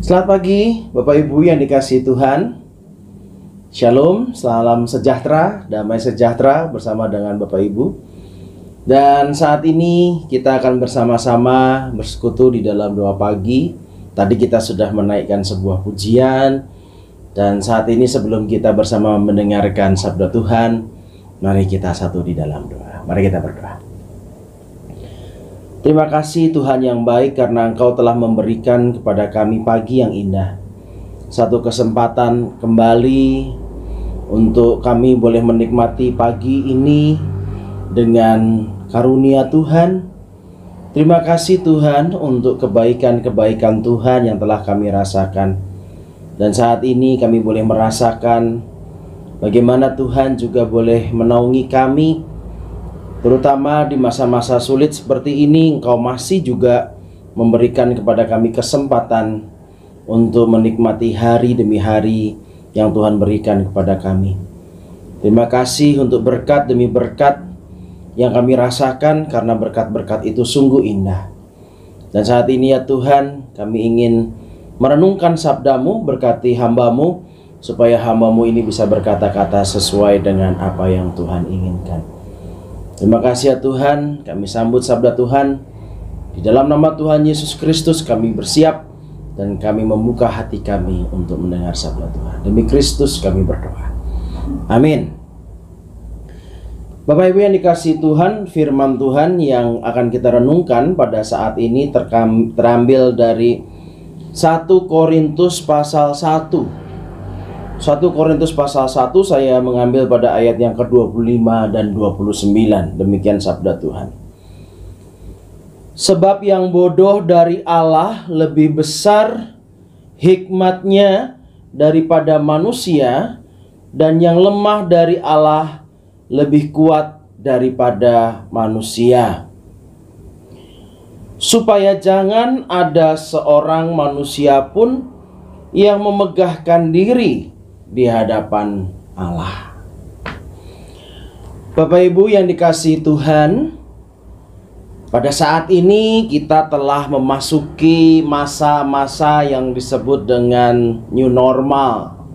Selamat pagi Bapak Ibu yang dikasihi Tuhan. Shalom, salam sejahtera, damai sejahtera bersama dengan Bapak Ibu. Dan saat ini kita akan bersama-sama bersekutu di dalam doa pagi. Tadi kita sudah menaikkan sebuah pujian. Dan saat ini sebelum kita bersama mendengarkan sabda Tuhan, mari kita satu di dalam doa. Mari kita berdoa. Terima kasih Tuhan yang baik karena Engkau telah memberikan kepada kami pagi yang indah. Satu kesempatan kembali untuk kami boleh menikmati pagi ini dengan karunia Tuhan. Terima kasih Tuhan untuk kebaikan-kebaikan Tuhan yang telah kami rasakan. Dan saat ini kami boleh merasakan bagaimana Tuhan juga boleh menaungi kami. Terutama di masa-masa sulit seperti ini, Engkau masih juga memberikan kepada kami kesempatan untuk menikmati hari demi hari yang Tuhan berikan kepada kami. Terima kasih untuk berkat demi berkat yang kami rasakan, karena berkat-berkat itu sungguh indah. Dan saat ini ya Tuhan, kami ingin merenungkan sabda-Mu, berkati hamba-Mu, supaya hamba-Mu ini bisa berkata-kata sesuai dengan apa yang Tuhan inginkan. Terima kasih ya Tuhan, kami sambut sabda Tuhan. Di dalam nama Tuhan Yesus Kristus kami bersiap dan kami membuka hati kami untuk mendengar sabda Tuhan. Demi Kristus kami berdoa. Amin. Bapak Ibu yang dikasihi Tuhan, firman Tuhan yang akan kita renungkan pada saat ini terambil dari 1 Korintus pasal 1. 1 Korintus pasal 1 saya mengambil pada ayat yang ke-25 dan 29. Demikian sabda Tuhan. Sebab yang bodoh dari Allah lebih besar hikmatnya daripada manusia, dan yang lemah dari Allah lebih kuat daripada manusia. Supaya jangan ada seorang manusia pun yang memegahkan diri di hadapan Allah. Bapak Ibu yang dikasihi Tuhan, pada saat ini kita telah memasuki masa-masa yang disebut dengan new normal.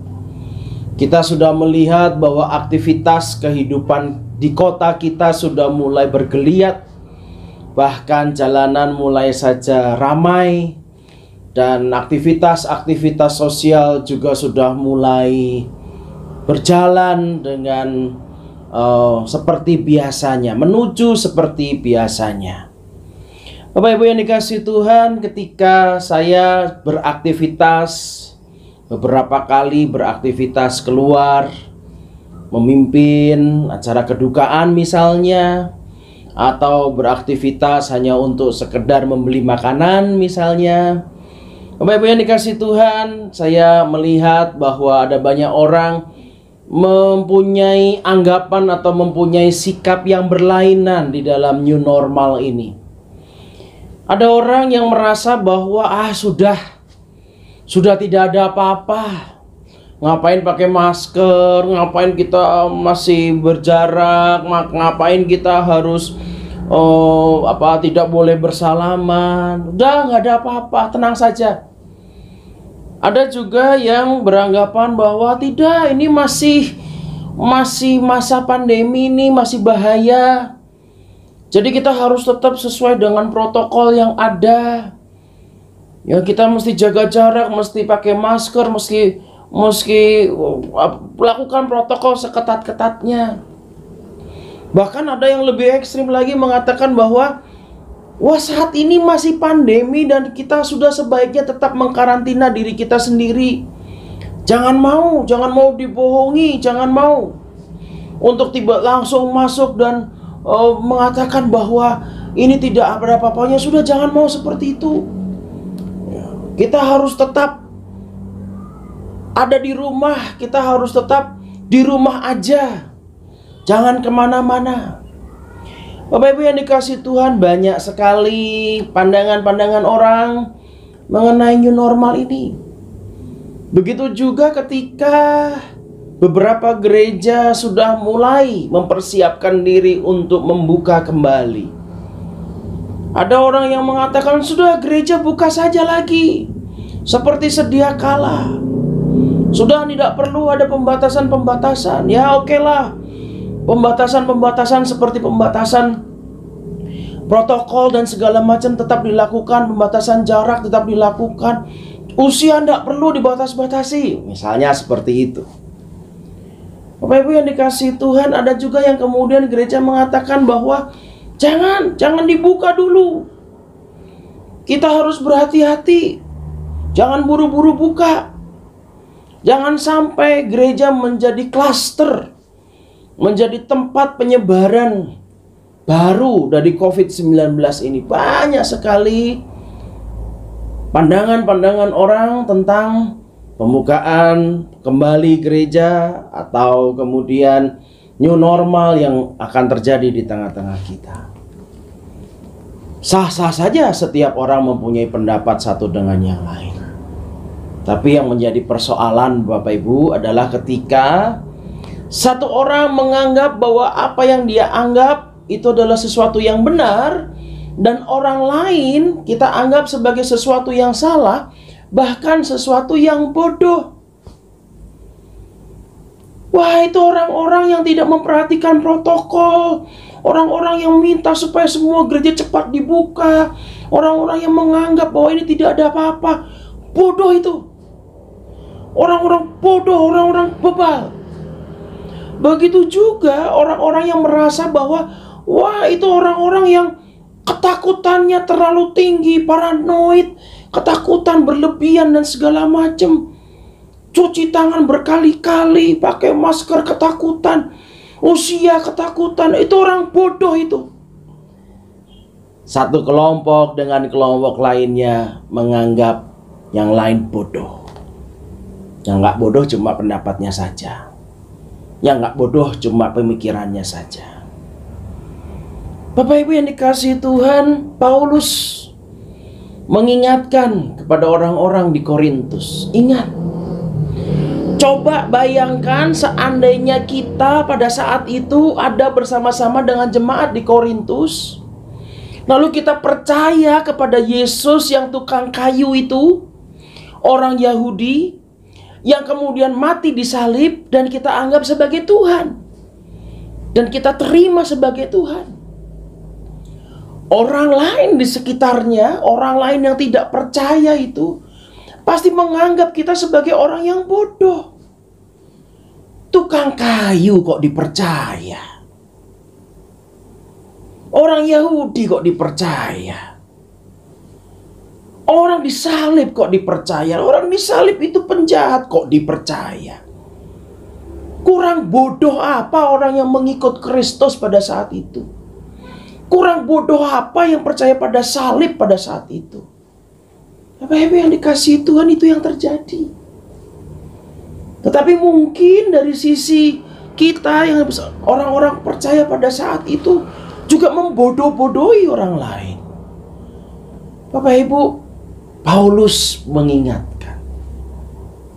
Kita sudah melihat bahwa aktivitas kehidupan di kota kita sudah mulai bergeliat. Bahkan jalanan mulai saja ramai. Dan aktivitas-aktivitas sosial juga sudah mulai berjalan dengan seperti biasanya, menuju seperti biasanya. Bapak Ibu yang dikasihi Tuhan, ketika saya beraktivitas, beberapa kali beraktivitas keluar, memimpin acara kedukaan misalnya, atau beraktivitas hanya untuk sekedar membeli makanan misalnya, Bapak Ibu yang dikasihi Tuhan, saya melihat bahwa ada banyak orang mempunyai anggapan atau mempunyai sikap yang berlainan di dalam new normal ini. Ada orang yang merasa bahwa sudah tidak ada apa-apa. Ngapain pakai masker, ngapain kita masih berjarak, ngapain kita harus tidak boleh bersalaman. Udah nggak ada apa-apa, tenang saja. Ada juga yang beranggapan bahwa tidak, ini masih masa pandemi, ini masih bahaya. Jadi kita harus tetap sesuai dengan protokol yang ada. Ya, kita mesti jaga jarak, mesti pakai masker, mesti lakukan protokol seketat-ketatnya. Bahkan ada yang lebih ekstrim lagi mengatakan bahwa saat ini masih pandemi dan kita sudah sebaiknya tetap mengkarantina diri kita sendiri. Jangan mau dibohongi, jangan mau untuk tiba langsung masuk dan mengatakan bahwa ini tidak ada apa-apanya. Sudah, jangan mau seperti itu. Kita harus tetap ada di rumah, kita harus tetap di rumah aja. Jangan kemana-mana. Bapak Ibu yang dikasihi Tuhan, banyak sekali pandangan-pandangan orang mengenai new normal ini. Begitu juga ketika beberapa gereja sudah mulai mempersiapkan diri untuk membuka kembali. Ada orang yang mengatakan, sudah gereja buka saja lagi. seperti sedia kala. Sudah tidak perlu ada pembatasan-pembatasan. Ya oke lah, pembatasan-pembatasan seperti pembatasan protokol dan segala macam tetap dilakukan, pembatasan jarak tetap dilakukan, usia tidak perlu dibatas-batasi, misalnya seperti itu. Bapak Ibu yang dikasihi Tuhan, ada juga yang kemudian gereja mengatakan bahwa jangan dibuka dulu, kita harus berhati-hati, jangan buru-buru buka, jangan sampai gereja menjadi klaster, menjadi tempat penyebaran baru dari COVID-19 ini. Banyak sekali pandangan-pandangan orang tentang pembukaan kembali gereja atau kemudian new normal yang akan terjadi di tengah-tengah kita. Sah-sah saja setiap orang mempunyai pendapat satu dengan yang lain. Tapi yang menjadi persoalan Bapak Ibu adalah ketika satu orang menganggap bahwa apa yang dia anggap itu adalah sesuatu yang benar, dan orang lain kita anggap sebagai sesuatu yang salah, bahkan sesuatu yang bodoh. Wah, itu orang-orang yang tidak memperhatikan protokol, orang-orang yang minta supaya semua gereja cepat dibuka, orang-orang yang menganggap bahwa ini tidak ada apa-apa. Bodoh itu. Orang-orang bodoh, orang-orang bebal. Begitu juga orang-orang yang merasa bahwa wah, itu orang-orang yang ketakutannya terlalu tinggi, paranoid, ketakutan berlebihan dan segala macam. Cuci tangan berkali-kali, pakai masker ketakutan, usia ketakutan. Itu orang bodoh itu. Satu kelompok dengan kelompok lainnya menganggap yang lain bodoh. Yang nggak bodoh cuma pendapatnya saja. Yang nggak bodoh cuma pemikirannya saja. Bapak Ibu yang dikasihi Tuhan, Paulus mengingatkan kepada orang-orang di Korintus. Ingat, coba bayangkan seandainya kita pada saat itu ada bersama-sama dengan jemaat di Korintus, lalu kita percaya kepada Yesus yang tukang kayu itu, orang Yahudi yang kemudian mati disalib, dan kita anggap sebagai Tuhan, dan kita terima sebagai Tuhan. Orang lain di sekitarnya, orang lain yang tidak percaya itu pasti menganggap kita sebagai orang yang bodoh. Tukang kayu kok dipercaya, orang Yahudi kok dipercaya, orang disalib kok dipercaya, orang disalib itu penjahat kok dipercaya. Kurang bodoh apa orang yang mengikut Kristus pada saat itu? Kurang bodoh apa yang percaya pada salib pada saat itu? Bapak Ibu yang dikasihi Tuhan, itu yang terjadi. Tetapi mungkin dari sisi kita yang orang-orang percaya pada saat itu juga membodoh-bodohi orang lain. Bapak Ibu, Paulus mengingatkan,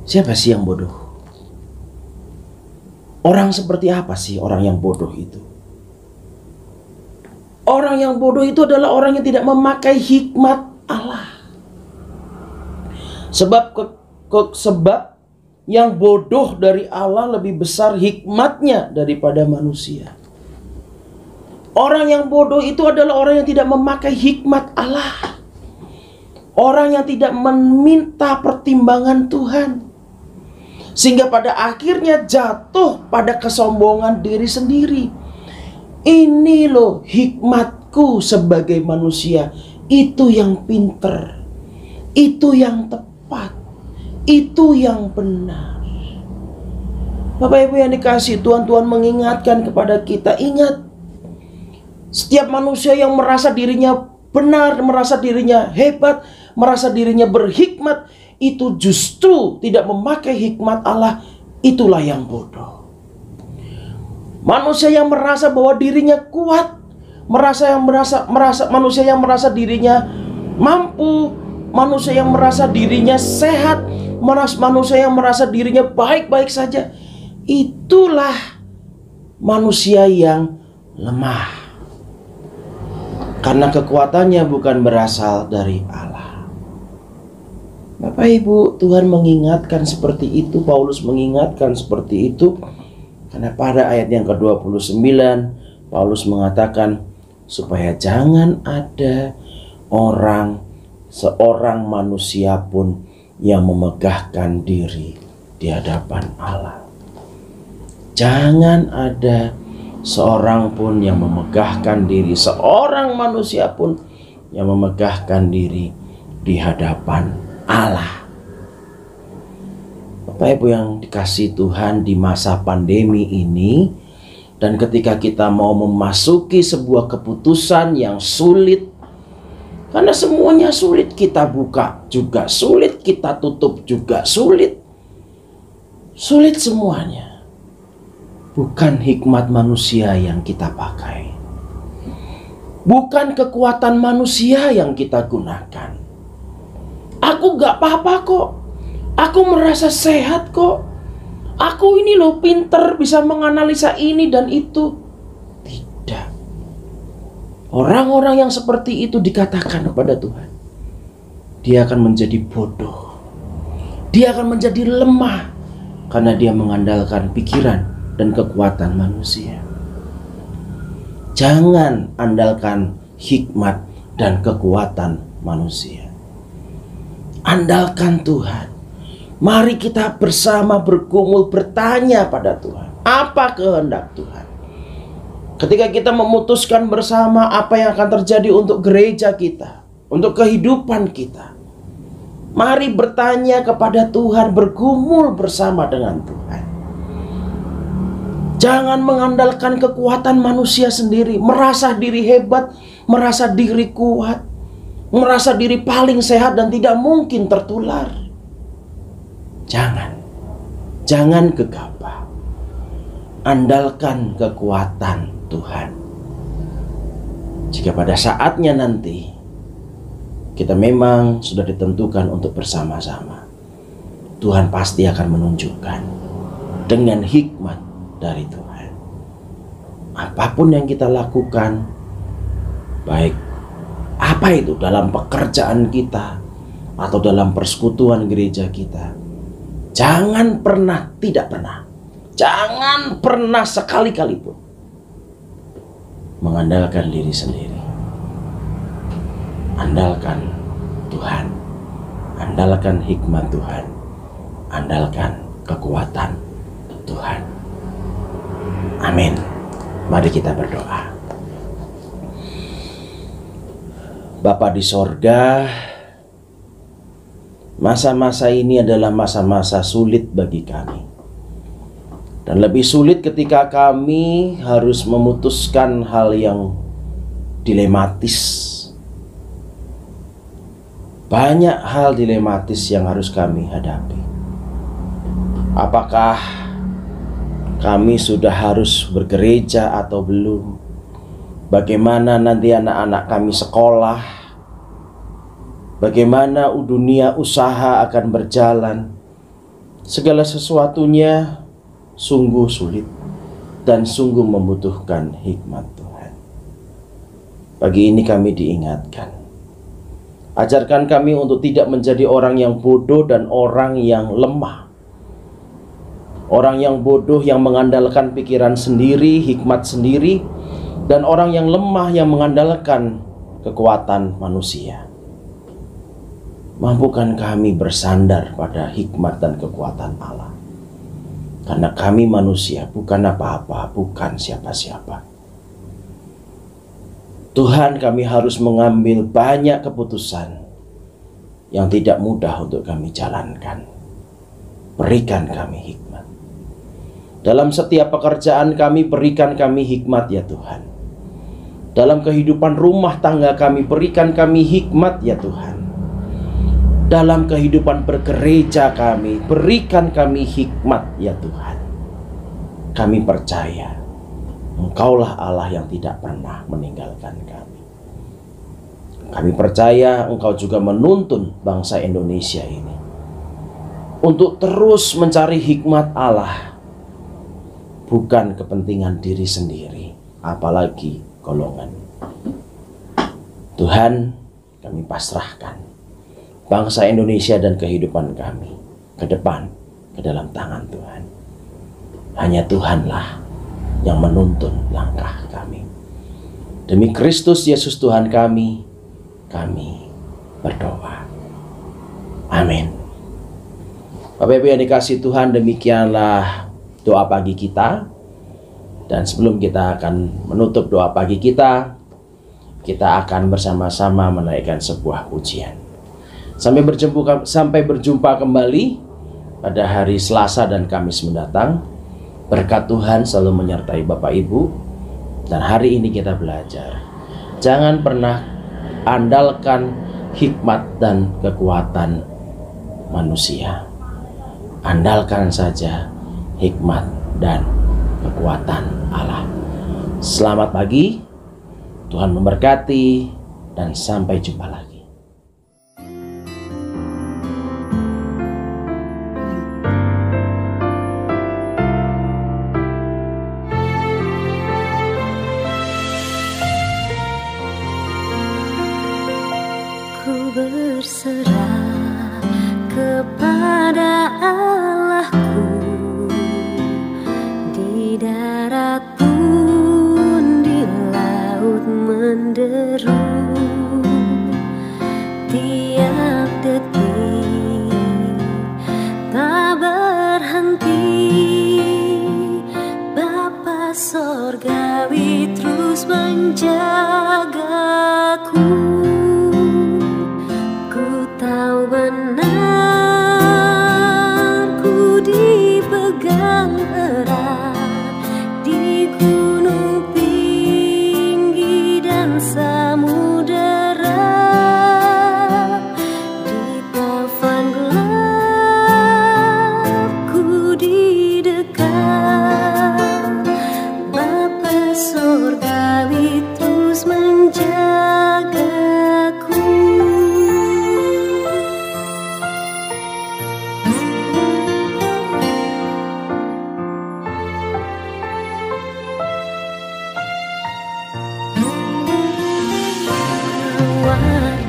siapa sih yang bodoh? Orang seperti apa sih orang yang bodoh itu? Orang yang bodoh itu adalah orang yang tidak memakai hikmat Allah. Sebab yang bodoh dari Allah lebih besar hikmatnya daripada manusia. Orang yang bodoh itu adalah orang yang tidak memakai hikmat Allah. Orang yang tidak meminta pertimbangan Tuhan, sehingga pada akhirnya jatuh pada kesombongan diri sendiri. Ini loh hikmatku sebagai manusia. Itu yang pinter, itu yang tepat, itu yang benar. Bapak Ibu yang dikasihi Tuhan, Tuhan mengingatkan kepada kita, ingat, setiap manusia yang merasa dirinya benar, merasa dirinya hebat, merasa dirinya berhikmat, itu justru tidak memakai hikmat Allah. Itulah yang bodoh. Manusia yang merasa bahwa dirinya kuat, manusia yang merasa dirinya mampu, manusia yang merasa dirinya sehat, manusia yang merasa dirinya baik-baik saja, itulah manusia yang lemah. Karena kekuatannya bukan berasal dari Allah. Bapak Ibu, Tuhan mengingatkan seperti itu, Paulus mengingatkan seperti itu, karena pada ayat yang ke-29 Paulus mengatakan supaya jangan ada seorang manusia pun yang memegahkan diri di hadapan Allah. Jangan ada seorang pun yang memegahkan diri, seorang manusia pun yang memegahkan diri di hadapan Allah. Bapak Ibu yang dikasihi Tuhan, di masa pandemi ini, dan ketika kita mau memasuki sebuah keputusan yang sulit, karena semuanya sulit, kita buka juga sulit, kita tutup juga sulit semuanya. Bukan hikmat manusia yang kita pakai, bukan kekuatan manusia yang kita gunakan. Aku gak apa-apa kok, aku merasa sehat kok, aku ini loh pinter, bisa menganalisa ini dan itu. Tidak. Orang-orang yang seperti itu dikatakan kepada Tuhan, dia akan menjadi bodoh, dia akan menjadi lemah, karena dia mengandalkan pikiran dan kekuatan manusia. Jangan andalkan hikmat dan kekuatan manusia. Andalkan Tuhan. Mari kita bersama bergumul bertanya pada Tuhan, apa kehendak Tuhan. Ketika kita memutuskan bersama apa yang akan terjadi untuk gereja kita, untuk kehidupan kita, mari bertanya kepada Tuhan, bergumul bersama dengan Tuhan. Jangan mengandalkan kekuatan manusia sendiri, merasa diri hebat, merasa diri kuat, merasa diri paling sehat dan tidak mungkin tertular. Jangan gegabah. Andalkan kekuatan Tuhan. Jika pada saatnya nanti kita memang sudah ditentukan untuk bersama-sama, Tuhan pasti akan menunjukkan dengan hikmat dari Tuhan. Apapun yang kita lakukan, baik apa itu dalam pekerjaan kita atau dalam persekutuan gereja kita, jangan pernah, jangan pernah sekali-kali pun mengandalkan diri sendiri. Andalkan Tuhan, andalkan hikmat Tuhan, andalkan kekuatan Tuhan. Amin. Mari kita berdoa. Bapa di sorga, masa-masa ini adalah masa-masa sulit bagi kami. Dan lebih sulit ketika kami harus memutuskan hal yang dilematis. Banyak hal dilematis yang harus kami hadapi. Apakah kami sudah harus bergereja atau belum? Bagaimana nanti anak-anak kami sekolah? Bagaimana dunia usaha akan berjalan? Segala sesuatunya sungguh sulit dan sungguh membutuhkan hikmat Tuhan. Pagi ini kami diingatkan, ajarkan kami untuk tidak menjadi orang yang bodoh dan orang yang lemah. Orang yang bodoh yang mengandalkan pikiran sendiri, hikmat sendiri, dan orang yang lemah yang mengandalkan kekuatan manusia. Mampukan kami bersandar pada hikmat dan kekuatan Allah. Karena kami manusia bukan apa-apa, bukan siapa-siapa. Tuhan, kami harus mengambil banyak keputusan yang tidak mudah untuk kami jalankan. Berikan kami hikmat. Dalam setiap pekerjaan kami, berikan kami hikmat ya Tuhan. Dalam kehidupan rumah tangga kami, berikan kami hikmat ya Tuhan. Dalam kehidupan bergereja kami, berikan kami hikmat ya Tuhan. Kami percaya Engkaulah Allah yang tidak pernah meninggalkan kami. Kami percaya Engkau juga menuntun bangsa Indonesia ini untuk terus mencari hikmat Allah, bukan kepentingan diri sendiri, apalagi golongan. Tuhan, kami pasrahkan bangsa Indonesia dan kehidupan kami ke depan ke dalam tangan Tuhan. Hanya Tuhanlah yang menuntun langkah kami. Demi Kristus Yesus Tuhan kami berdoa. Amin. Bapak Ibu yang dikasihi Tuhan, demikianlah doa pagi kita. Dan sebelum kita akan menutup doa pagi kita akan bersama-sama menaikkan sebuah pujian. Sampai berjumpa kembali pada hari Selasa dan Kamis mendatang. Berkat Tuhan selalu menyertai Bapak Ibu. Dan hari ini kita belajar, jangan pernah andalkan hikmat dan kekuatan manusia. Andalkan saja hikmat dan kekuatan Allah. Selamat pagi, Tuhan memberkati, dan sampai jumpa lagi. Berserah kepada Allahku, di darat pun di laut menderu, tiap detik tak berhenti. Bapa Sorgawi terus menjagaku. Tahu benar ku dipegang erat di gunung tinggi dan samudera, di taufan gelap ku didekat. Bapa Sorgawi terus menjagaku.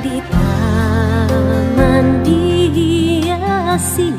Di taman dihiasi